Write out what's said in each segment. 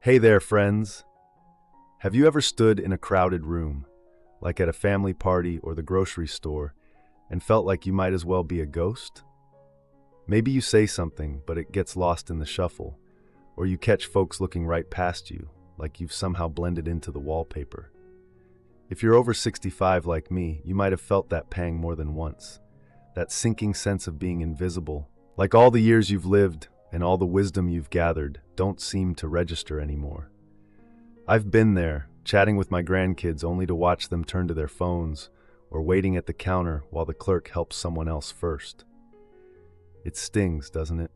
Hey there, friends. Have you ever stood in a crowded room, like at a family party or the grocery store, and felt like you might as well be a ghost? Maybe you say something, but it gets lost in the shuffle, or you catch folks looking right past you, like you've somehow blended into the wallpaper. If you're over 65 like me, you might have felt that pang more than once, that sinking sense of being invisible, like all the years you've lived and all the wisdom you've gathered don't seem to register anymore. I've been there, chatting with my grandkids only to watch them turn to their phones or waiting at the counter while the clerk helps someone else first. It stings, doesn't it?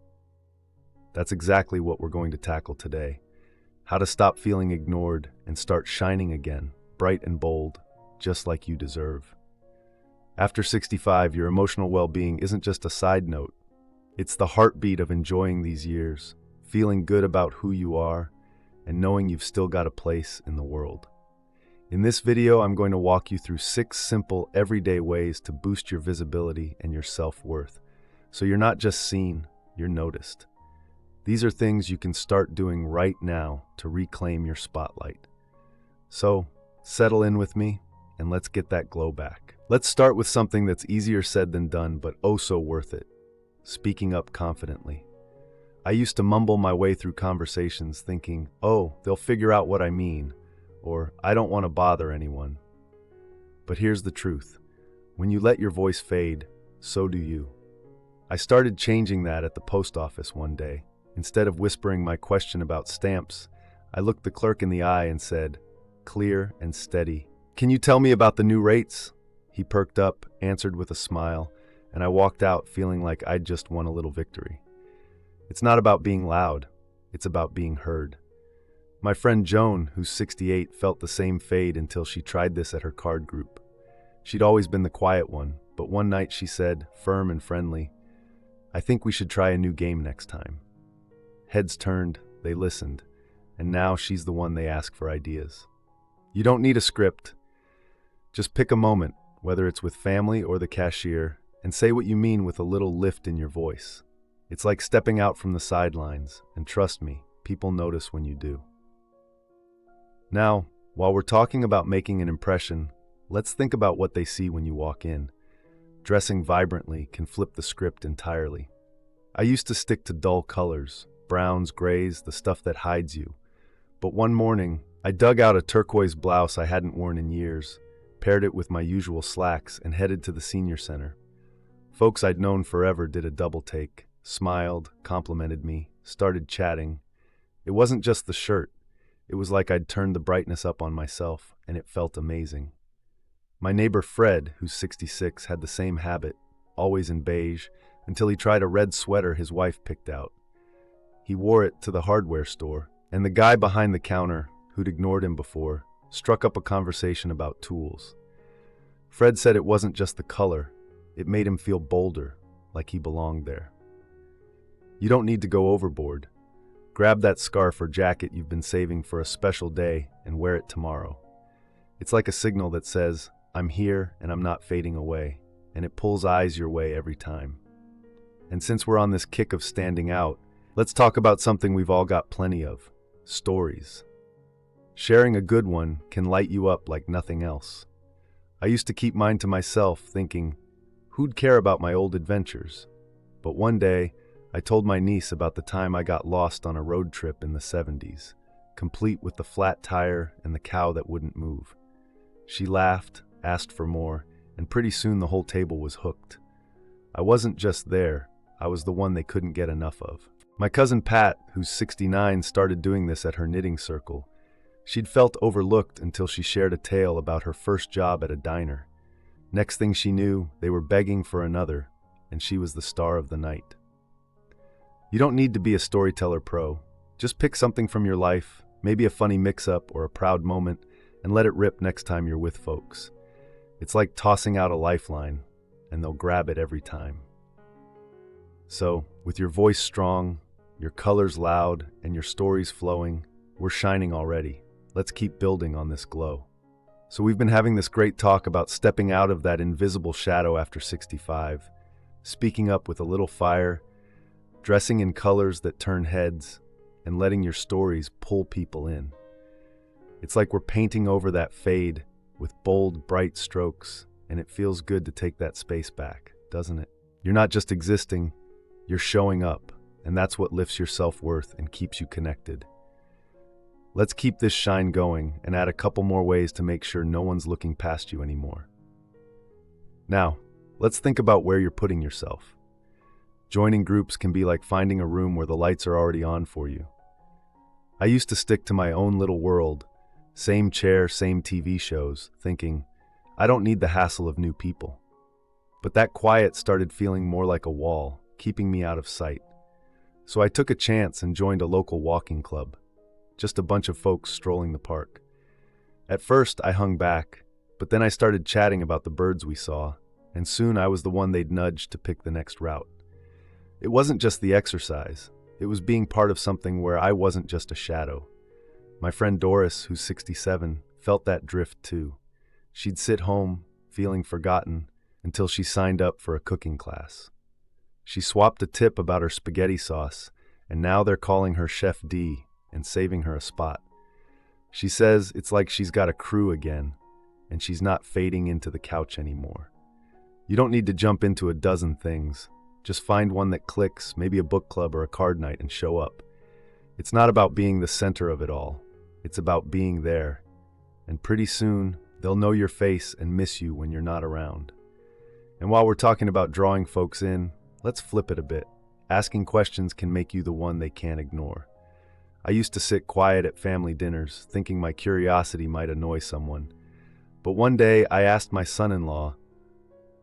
That's exactly what we're going to tackle today. How to stop feeling ignored and start shining again, bright and bold, just like you deserve. After 65, your emotional well-being isn't just a side note. It's the heartbeat of enjoying these years, feeling good about who you are, and knowing you've still got a place in the world. In this video, I'm going to walk you through 6 simple, everyday ways to boost your visibility and your self-worth, so you're not just seen, you're noticed. These are things you can start doing right now to reclaim your spotlight. So, settle in with me, and let's get that glow back. Let's start with something that's easier said than done, but oh so worth it. Speaking up confidently. I used to mumble my way through conversations thinking, oh, they'll figure out what I mean, or I don't want to bother anyone. But here's the truth. When you let your voice fade, so do you. I started changing that at the post office one day. Instead of whispering my question about stamps, I looked the clerk in the eye and said, clear and steady, "Can you tell me about the new rates?" He perked up, answered with a smile, and I walked out feeling like I'd just won a little victory. It's not about being loud, it's about being heard. My friend Joan, who's 68, felt the same fade until she tried this at her card group. She'd always been the quiet one, but one night she said, firm and friendly, "I think we should try a new game next time." Heads turned, they listened, and now she's the one they ask for ideas. You don't need a script. Just pick a moment, whether it's with family or the cashier, and say what you mean with a little lift in your voice. It's like stepping out from the sidelines, and trust me, people notice when you do. Now, while we're talking about making an impression, let's think about what they see when you walk in. Dressing vibrantly can flip the script entirely. I used to stick to dull colors, browns, grays, the stuff that hides you. But one morning, I dug out a turquoise blouse I hadn't worn in years, paired it with my usual slacks, and headed to the senior center. Folks I'd known forever did a double take, smiled, complimented me, started chatting. It wasn't just the shirt. It was like I'd turned the brightness up on myself, and it felt amazing. My neighbor Fred, who's 66, had the same habit, always in beige, until he tried a red sweater his wife picked out. He wore it to the hardware store, and the guy behind the counter, who'd ignored him before, struck up a conversation about tools. Fred said it wasn't just the color. It made him feel bolder, like he belonged there. You don't need to go overboard. Grab that scarf or jacket you've been saving for a special day and wear it tomorrow. It's like a signal that says, I'm here and I'm not fading away, and it pulls eyes your way every time. And since we're on this kick of standing out, let's talk about something we've all got plenty of: stories. Sharing a good one can light you up like nothing else. I used to keep mine to myself, thinking, who'd care about my old adventures? But one day, I told my niece about the time I got lost on a road trip in the 70s, complete with the flat tire and the cow that wouldn't move. She laughed, asked for more, and pretty soon the whole table was hooked. I wasn't just there, I was the one they couldn't get enough of. My cousin Pat, who's 69, started doing this at her knitting circle. She'd felt overlooked until she shared a tale about her first job at a diner. Next thing she knew, they were begging for another, and she was the star of the night. You don't need to be a storyteller pro. Just pick something from your life, maybe a funny mix-up or a proud moment, and let it rip next time you're with folks. It's like tossing out a lifeline, and they'll grab it every time. So, with your voice strong, your colors loud, and your stories flowing, we're shining already. Let's keep building on this glow. So we've been having this great talk about stepping out of that invisible shadow after 65, speaking up with a little fire, dressing in colors that turn heads, and letting your stories pull people in. It's like we're painting over that fade with bold, bright strokes, and it feels good to take that space back, doesn't it? You're not just existing, you're showing up, and that's what lifts your self-worth and keeps you connected. Let's keep this shine going and add a couple more ways to make sure no one's looking past you anymore. Now, let's think about where you're putting yourself. Joining groups can be like finding a room where the lights are already on for you. I used to stick to my own little world, same chair, same TV shows, thinking, I don't need the hassle of new people. But that quiet started feeling more like a wall, keeping me out of sight. So I took a chance and joined a local walking club. Just a bunch of folks strolling the park. At first, I hung back, but then I started chatting about the birds we saw, and soon I was the one they'd nudge to pick the next route. It wasn't just the exercise, it was being part of something where I wasn't just a shadow. My friend Doris, who's 67, felt that drift too. She'd sit home, feeling forgotten, until she signed up for a cooking class. She swapped a tip about her spaghetti sauce, and now they're calling her Chef D and saving her a spot. She says it's like she's got a crew again, and she's not fading into the couch anymore. You don't need to jump into a dozen things. Just find one that clicks, maybe a book club or a card night, and show up. It's not about being the center of it all. It's about being there. And pretty soon, they'll know your face and miss you when you're not around. And while we're talking about drawing folks in, let's flip it a bit. Asking questions can make you the one they can't ignore. I used to sit quiet at family dinners, thinking my curiosity might annoy someone. But one day, I asked my son-in-law,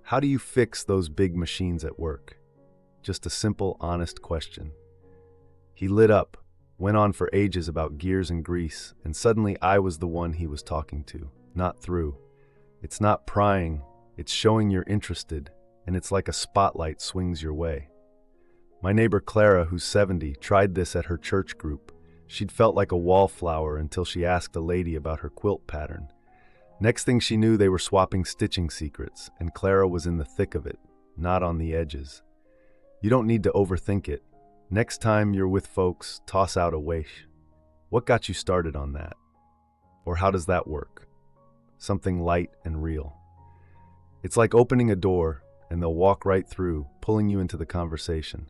how do you fix those big machines at work? Just a simple, honest question. He lit up, went on for ages about gears and grease, and suddenly I was the one he was talking to, not through. It's not prying, it's showing you're interested, and it's like a spotlight swings your way. My neighbor Clara, who's 70, tried this at her church group. She'd felt like a wallflower until she asked a lady about her quilt pattern. Next thing she knew, they were swapping stitching secrets, and Clara was in the thick of it, not on the edges. You don't need to overthink it. Next time you're with folks, toss out a wish. What got you started on that? Or how does that work? Something light and real. It's like opening a door, and they'll walk right through, pulling you into the conversation.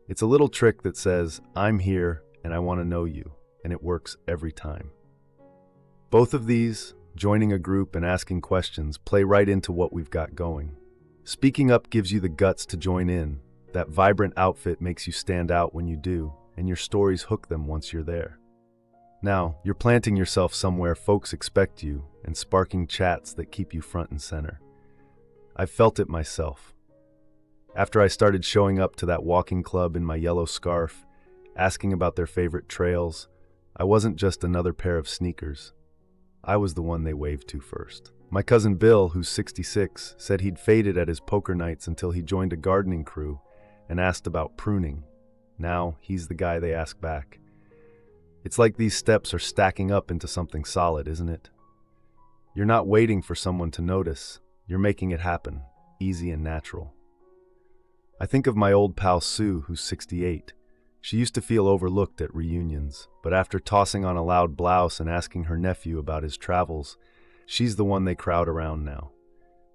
It's a little trick that says, I'm here, and I want to know you, and it works every time. Both of these, joining a group and asking questions, play right into what we've got going. Speaking up gives you the guts to join in. That vibrant outfit makes you stand out when you do, and your stories hook them once you're there. Now, you're planting yourself somewhere folks expect you and sparking chats that keep you front and center. I've felt it myself. After I started showing up to that walking club in my yellow scarf, asking about their favorite trails, I wasn't just another pair of sneakers. I was the one they waved to first. My cousin Bill, who's 66, said he'd faded at his poker nights until he joined a gardening crew and asked about pruning. Now, he's the guy they ask back. It's like these steps are stacking up into something solid, isn't it? You're not waiting for someone to notice. You're making it happen, easy and natural. I think of my old pal Sue, who's 68. She used to feel overlooked at reunions, but after tossing on a loud blouse and asking her nephew about his travels, she's the one they crowd around now.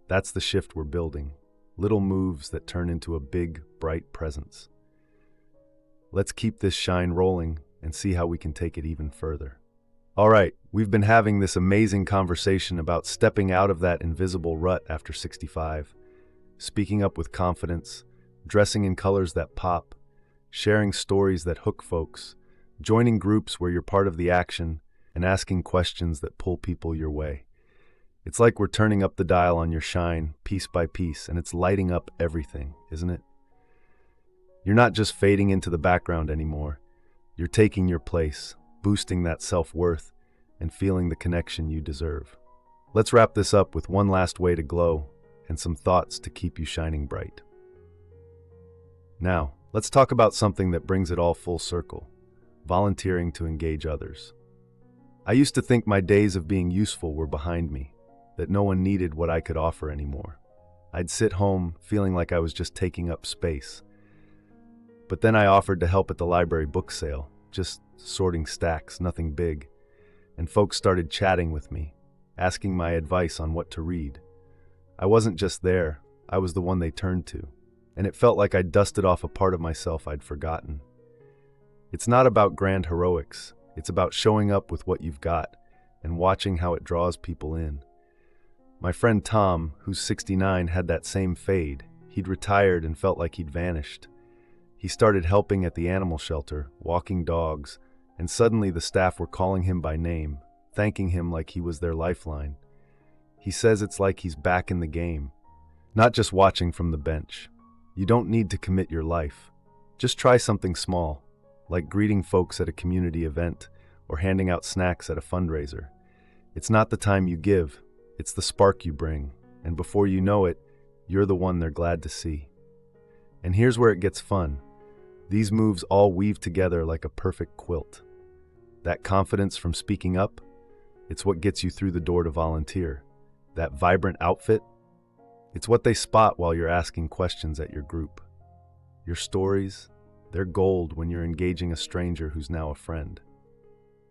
That's the shift we're building. Little moves that turn into a big, bright presence. Let's keep this shine rolling and see how we can take it even further. All right, we've been having this amazing conversation about stepping out of that invisible rut after 65, speaking up with confidence, dressing in colors that pop, sharing stories that hook folks, joining groups where you're part of the action, and asking questions that pull people your way. It's like we're turning up the dial on your shine, piece by piece, and it's lighting up everything, isn't it? You're not just fading into the background anymore. You're taking your place, boosting that self-worth, and feeling the connection you deserve. Let's wrap this up with one last way to glow and some thoughts to keep you shining bright. Now, let's talk about something that brings it all full circle: volunteering to engage others. I used to think my days of being useful were behind me, that no one needed what I could offer anymore. I'd sit home feeling like I was just taking up space. But then I offered to help at the library book sale, just sorting stacks, nothing big. And folks started chatting with me, asking my advice on what to read. I wasn't just there, I was the one they turned to. And it felt like I'd dusted off a part of myself I'd forgotten. It's not about grand heroics, it's about showing up with what you've got and watching how it draws people in. My friend Tom, who's 69, had that same fade. He'd retired and felt like he'd vanished. He started helping at the animal shelter, walking dogs, and suddenly the staff were calling him by name, thanking him like he was their lifeline. He says it's like he's back in the game, not just watching from the bench. You don't need to commit your life. Just try something small, like greeting folks at a community event or handing out snacks at a fundraiser. It's not the time you give, it's the spark you bring, and before you know it, you're the one they're glad to see. And here's where it gets fun. These moves all weave together like a perfect quilt. That confidence from speaking up, it's what gets you through the door to volunteer. That vibrant outfit, it's what they spot while you're asking questions at your group. Your stories, they're gold when you're engaging a stranger who's now a friend.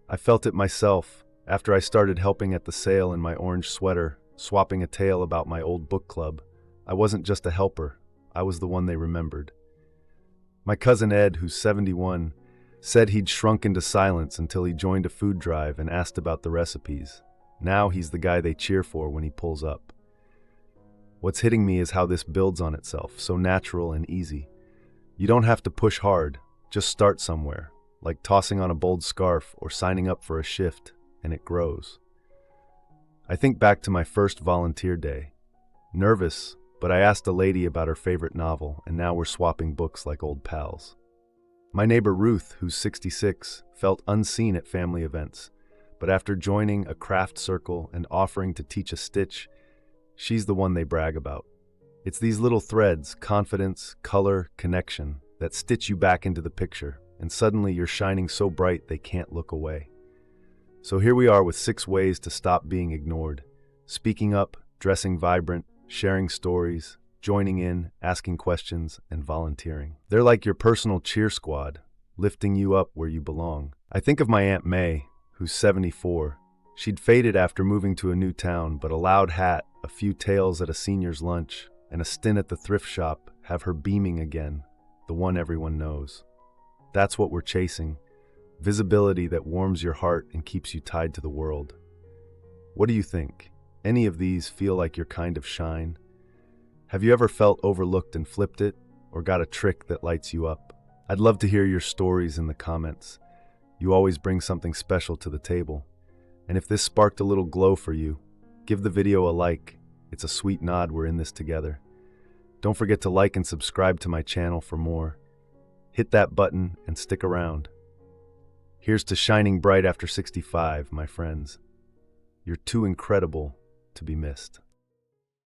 I felt it myself after I started helping at the sale in my orange sweater, swapping a tale about my old book club. I wasn't just a helper, I was the one they remembered. My cousin Ed, who's 71, said he'd shrunk into silence until he joined a food drive and asked about the recipes. Now he's the guy they cheer for when he pulls up. What's hitting me is how this builds on itself, so natural and easy. You don't have to push hard, just start somewhere, like tossing on a bold scarf or signing up for a shift, and it grows. I think back to my first volunteer day. Nervous, but I asked a lady about her favorite novel, and now we're swapping books like old pals. My neighbor Ruth, who's 66, felt unseen at family events, but after joining a craft circle and offering to teach a stitch, she's the one they brag about. It's these little threads, confidence, color, connection, that stitch you back into the picture, and suddenly you're shining so bright they can't look away. So here we are with 6 ways to stop being ignored. Speaking up, dressing vibrant, sharing stories, joining in, asking questions, and volunteering. They're like your personal cheer squad, lifting you up where you belong. I think of my Aunt May, who's 74. She'd faded after moving to a new town, but a loud hat, a few tales at a senior's lunch, and a stint at the thrift shop have her beaming again, the one everyone knows. That's what we're chasing, visibility that warms your heart and keeps you tied to the world. What do you think? Any of these feel like your kind of shine? Have you ever felt overlooked and flipped it, or got a trick that lights you up? I'd love to hear your stories in the comments. You always bring something special to the table. And if this sparked a little glow for you, give the video a like. It's a sweet nod we're in this together. Don't forget to like and subscribe to my channel for more. Hit that button and stick around. Here's to shining bright after 65, my friends. You're too incredible to be missed.